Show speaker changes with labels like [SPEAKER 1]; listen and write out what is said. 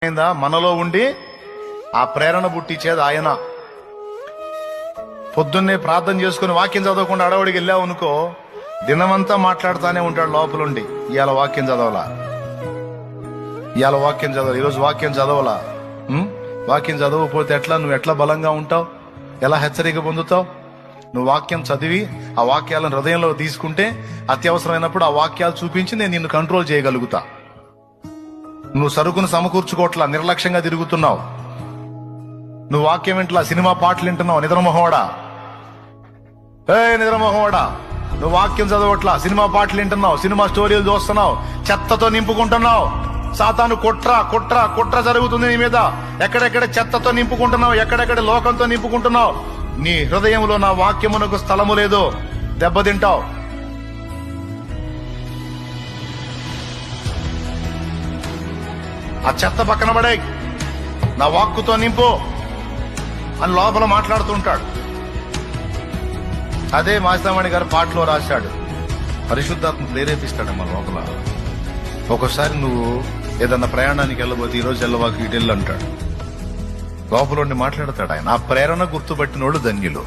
[SPEAKER 1] అయిందా? మనలో ఉండి ఆ ప్రేరణ పుట్టించేది ఆయన. పొద్దున్నే ప్రార్థన చేసుకుని వాక్యం చదవకుండా అడవడికి వెళ్ళావు అనుకో, దినమంతా మాట్లాడుతానే ఉంటాడు లోపలుండి. ఇవాళ వాక్యం చదవలా, ఇవాళ వాక్యం చదవాలి, ఈరోజు వాక్యం చదవలా. వాక్యం చదవకపోతే ఎట్లా? నువ్వు ఎట్లా బలంగా ఉంటావు? ఎలా హెచ్చరిక పొందుతావు? నువ్వు వాక్యం చదివి ఆ వాక్యాలను హృదయంలో తీసుకుంటే అత్యవసరమైనప్పుడు ఆ వాక్యాలు చూపించి నేను నిన్ను కంట్రోల్ చేయగలుగుతా. నువ్వు సరుకును సమకూర్చుకోవట్లా, నిర్లక్ష్యంగా తిరుగుతున్నావు. నువ్వు వాక్యం వింటలా, సినిమా పాటలు వింటున్నావు. నిద్రమోహవాడా, నిద్రమోహవాడా, నువ్వు వాక్యం చదవట్లా, సినిమా పాటలు వింటున్నావు, సినిమా స్టోరీలు చూస్తున్నావు, చెత్తతో నింపుకుంటున్నావు. సాతాను కుట్ర కుట్ర కుట్ర జరుగుతుంది నీ మీద. ఎక్కడెక్కడ చెత్తతో నింపుకుంటున్నావు, ఎక్కడెక్కడ లోకంతో నింపుకుంటున్నావు. నీ హృదయంలో నా వాక్యమునకు స్థలము లేదు, దెబ్బతింటావు. ఆ చెత్త పక్కన పడే, నా వాక్కుతో నింపు అని లోపల మాట్లాడుతూ ఉంటాడు. అదే మాస్తామణి గారు పాటలో రాశాడు, పరిశుద్ధాత్మ ప్రేరేపిస్తాడు మన లోపల. ఒక్కోసారి నువ్వు ఏదన్నా ప్రయాణానికి వెళ్ళబోతే ఈరోజు వెళ్ళవాకు ఇటు వెళ్ళు అంటాడు. లోపల ఉండి మాట్లాడతాడు ఆయన. ఆ ప్రేరణ గుర్తుపట్టినోళ్ళు ధన్యులు.